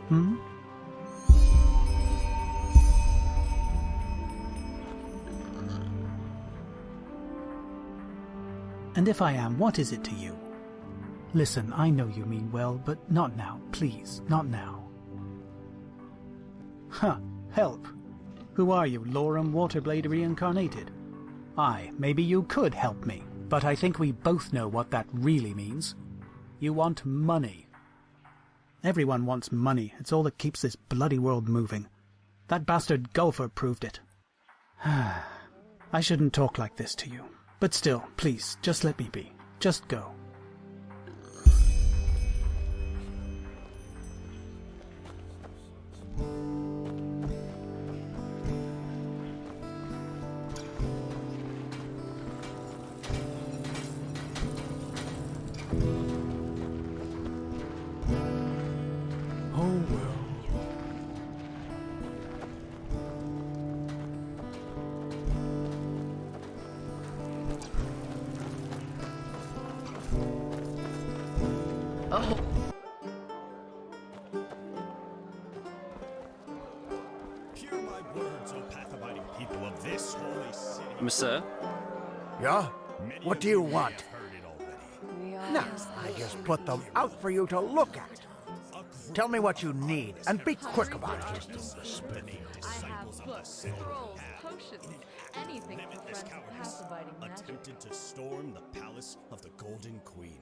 Hmm? And if I am, what is it to you? Listen, I know you mean well, but not now, please, not now. Huh, help. Who are you, Lorem Waterblade reincarnated? Aye, maybe you could help me, but I think we both know what that really means. You want money. Everyone wants money. It's all that keeps this bloody world moving. That bastard Gulfer proved it. I shouldn't talk like this to you. But still, please, just let me be. Just go. Sir? Yeah? What do you want? No, I just put them out for you to look at. Tell me what you need, and be quick about it. I have books, scrolls, potions, anything for friends with path-abiding magic. Attempted to storm the palace of the Golden Queen.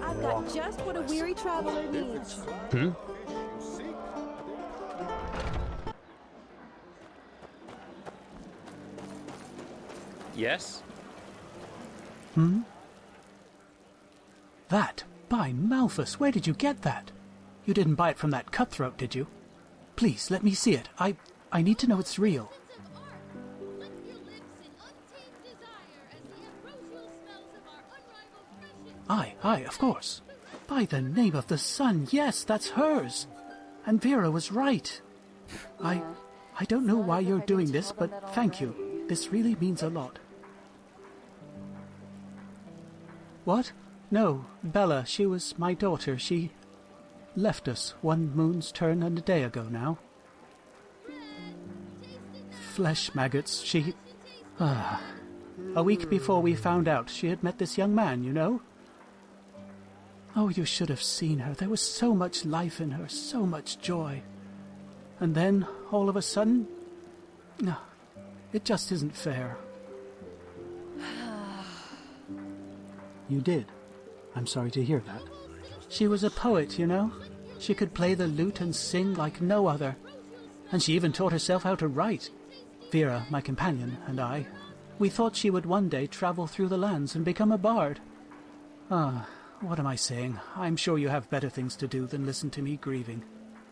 I've got just what a weary traveler needs. Hmm? Yes? Hmm? That? By Malthus, where did you get that? You didn't buy it from that cutthroat, did you? Please, let me see it. I need to know it's real. Aye, of course. By the name of the sun, yes, that's hers. And Vera was right. I don't know why you're doing this, but thank you. This really means a lot. What? No, Bella, she was my daughter. She left us one moon's turn and a day ago now. Flesh maggots, she... A week before we found out, she had met this young man, you know? Oh, you should have seen her. There was so much life in her, so much joy. And then, all of a sudden... No, it just isn't fair. You did. I'm sorry to hear that. She was a poet, you know. She could play the lute and sing like no other. And she even taught herself how to write. Vera, my companion, and I, we thought she would one day travel through the lands and become a bard. What am I saying? I'm sure you have better things to do than listen to me grieving.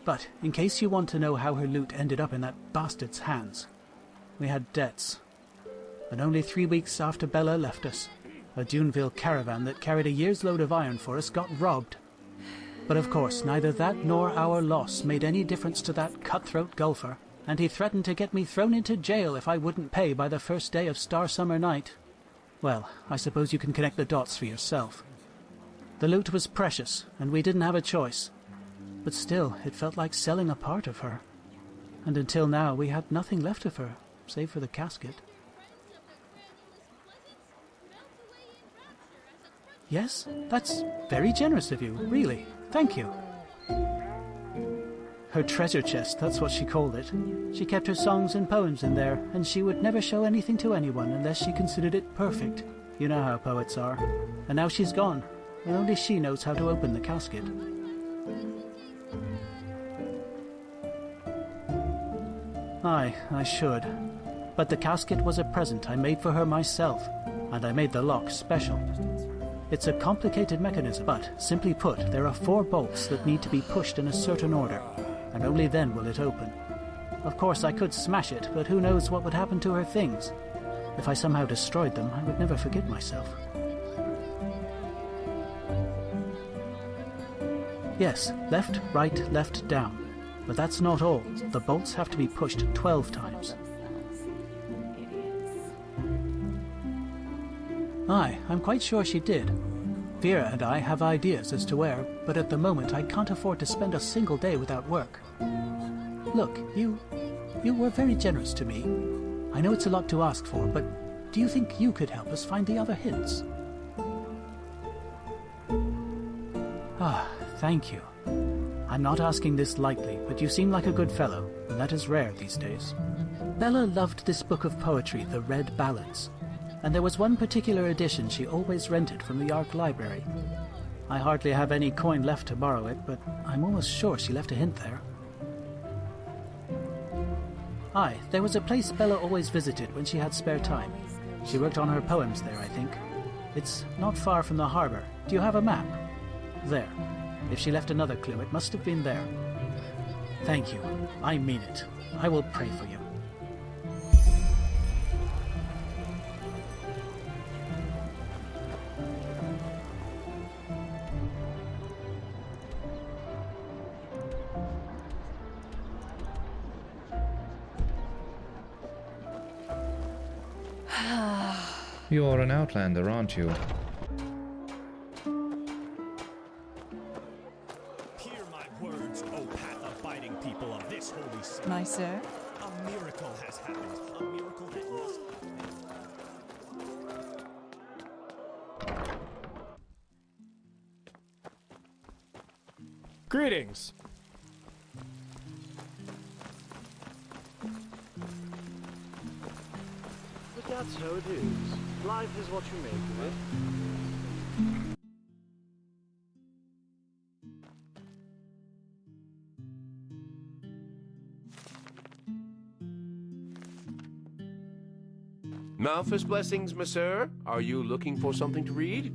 But, in case you want to know how her lute ended up in that bastard's hands, we had debts. And only 3 weeks after Bella left us, a Duneville caravan that carried a year's load of iron for us got robbed. But of course, neither that nor our loss made any difference to that cutthroat Gulfer, and he threatened to get me thrown into jail if I wouldn't pay by the first day of Star Summer Night. Well, I suppose you can connect the dots for yourself. The loot was precious, and we didn't have a choice. But still, it felt like selling a part of her. And until now, we had nothing left of her, save for the casket. Yes, that's very generous of you, really. Thank you. Her treasure chest, that's what she called it. She kept her songs and poems in there, and she would never show anything to anyone unless she considered it perfect. You know how poets are. And now she's gone, and only she knows how to open the casket. Aye, I should. But the casket was a present I made for her myself, and I made the lock special. It's a complicated mechanism, but simply put, there are 4 bolts that need to be pushed in a certain order, and only then will it open. Of course, I could smash it, but who knows what would happen to her things. If I somehow destroyed them, I would never forgive myself. Yes, left, right, left, down. But that's not all. The bolts have to be pushed 12 times. Aye, I'm quite sure she did. Vera and I have ideas as to where, but at the moment I can't afford to spend a single day without work. Look, you were very generous to me. I know it's a lot to ask for, but do you think you could help us find the other hints? Ah, thank you. I'm not asking this lightly, but you seem like a good fellow, and that is rare these days. Bella loved this book of poetry, The Red Ballads, and there was one particular edition she always rented from the Ark Library. I hardly have any coin left to borrow it, but I'm almost sure she left a hint there. Aye, there was a place Bella always visited when she had spare time. She worked on her poems there, I think. It's not far from the harbour. Do you have a map? There. If she left another clue, it must have been there. Thank you. I mean it. I will pray for you. You're an outlander, aren't you? Hear my words, O path-abiding people of this holy city. My sir? A miracle has happened. A miracle that must happen. Greetings. That's how it is. Life is what you make of it. Malthus blessings, monsieur. Are you looking for something to read?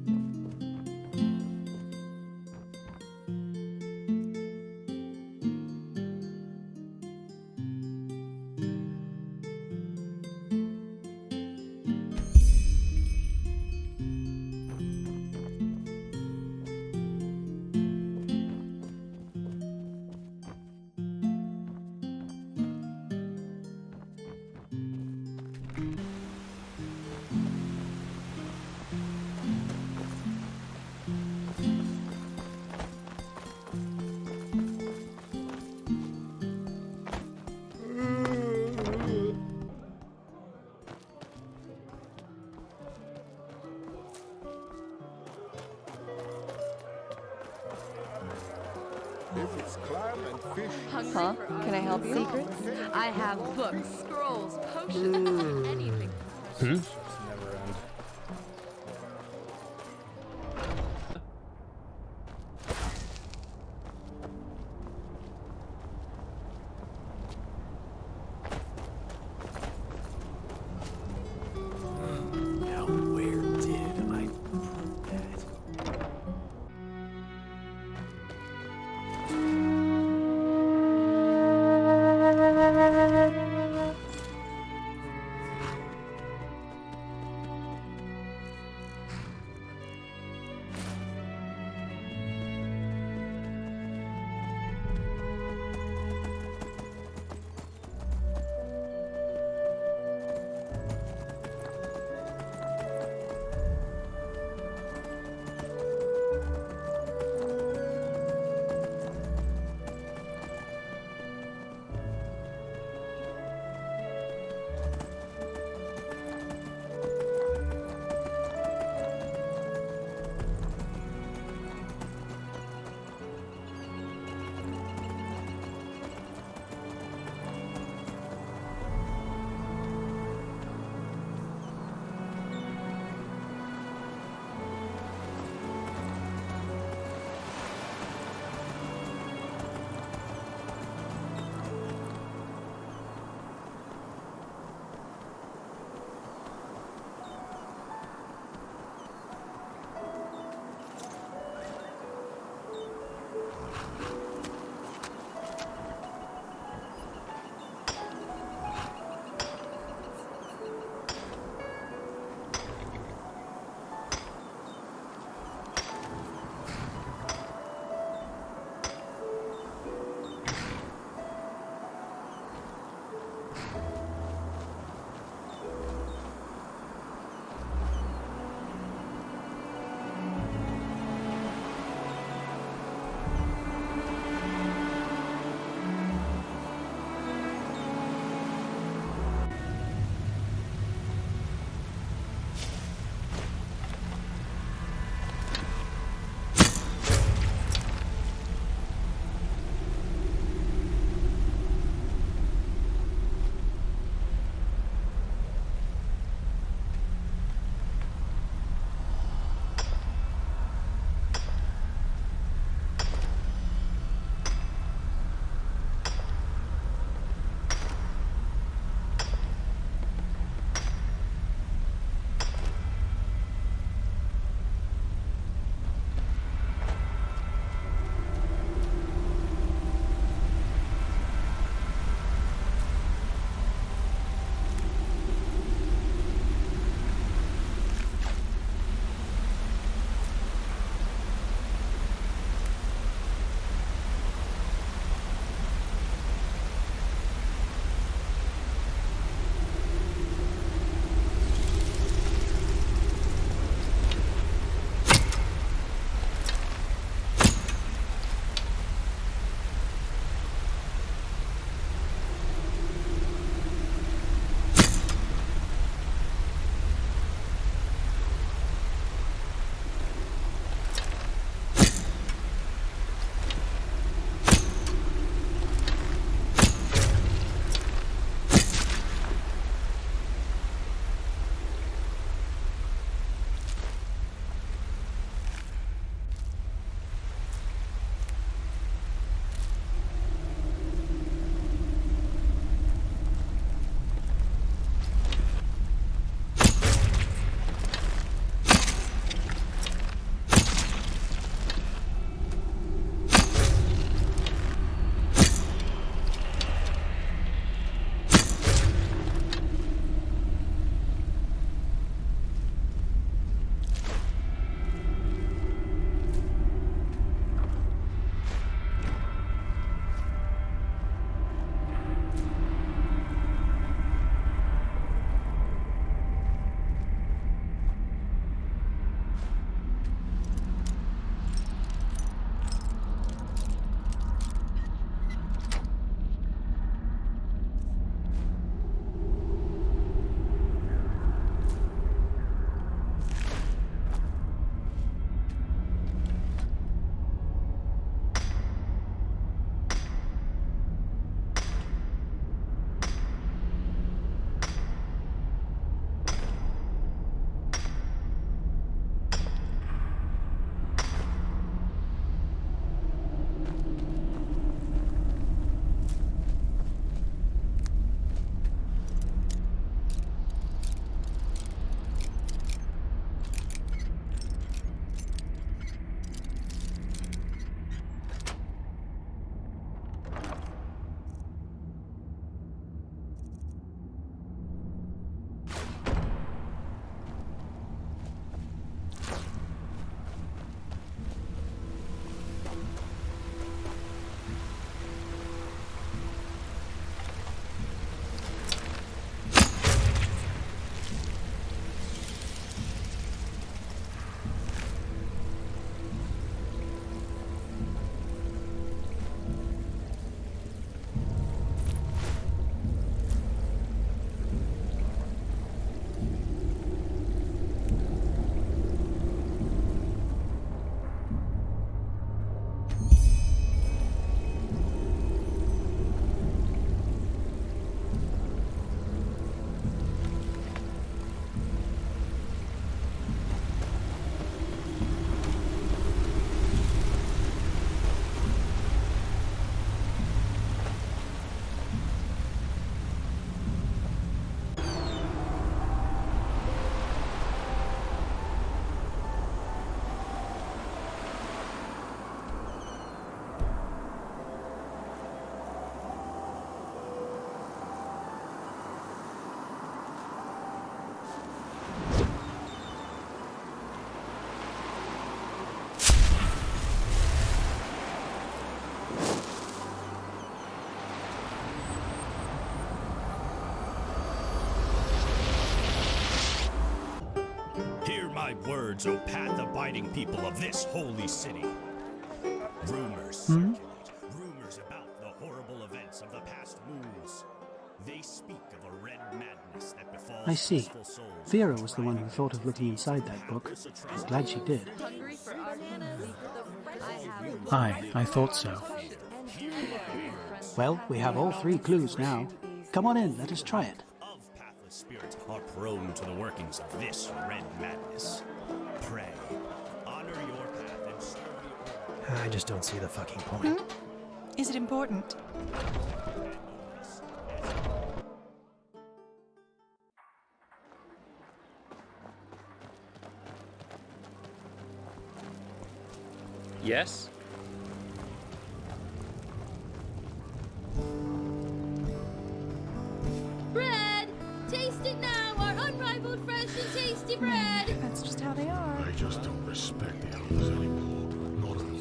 Huh? Can I help you? Secrets? I have books, scrolls, potions, anything. Never end. Now where did I put that? words, O path-abiding people of this holy city. Rumors circulate. Rumors about the horrible events of the past moons. They speak of a red madness that befalls I see. peaceful souls. Vera was the one who thought of looking inside that book. I'm glad she did. Hungry for our I thought so. Well, we have all 3 clues now. Come on in, let us try it. Of pathless spirits are prone to the workings of this red madness. Pray, honor your path and serve the order. I just don't see the fucking point. Is it important? Yes? Bread! Taste it now, our unrivaled, fresh and tasty bread! That's just how they are. I just don't respect the others anymore. Not at all.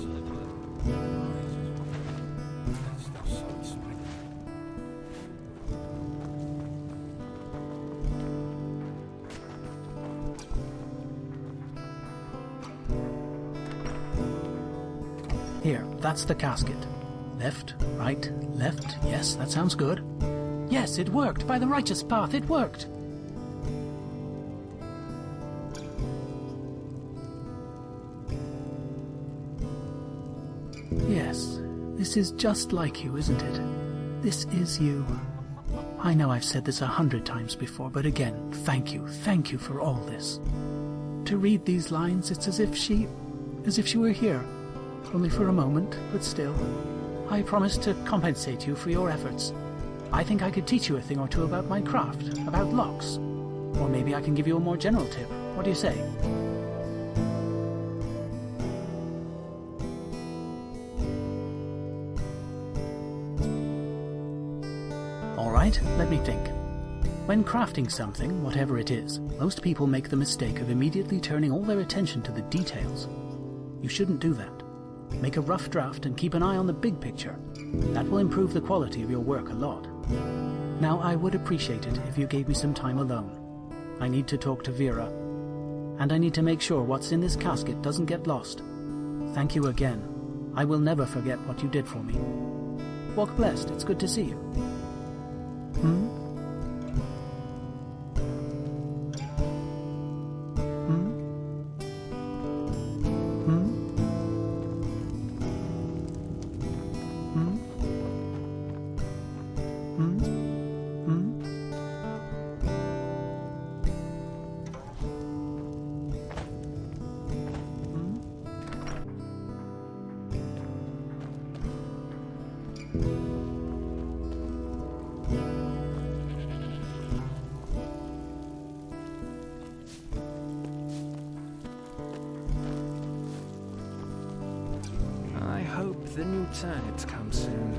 Here, that's the casket. Left, right, left. Yes, that sounds good. Yes, it worked. By the righteous path, it worked. Yes, this is just like you, isn't it? This is you. I know I've said this 100 times before, but again, thank you for all this. To read these lines, it's as if she were here. Only for a moment, but still. I promise to compensate you for your efforts. I think I could teach you a thing or two about my craft, about locks. Or maybe I can give you a more general tip. What do you say? All right, let me think. When crafting something, whatever it is, most people make the mistake of immediately turning all their attention to the details. You shouldn't do that. Make a rough draft and keep an eye on the big picture. That will improve the quality of your work a lot. Now, I would appreciate it if you gave me some time alone. I need to talk to Vera. And I need to make sure what's in this casket doesn't get lost. Thank you again. I will never forget what you did for me. Walk blessed. It's good to see you. I hope the new tides come soon.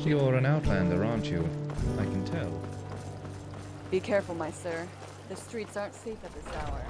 You're an outlander, aren't you? I can tell. Be careful, my sir. The streets aren't safe at this hour.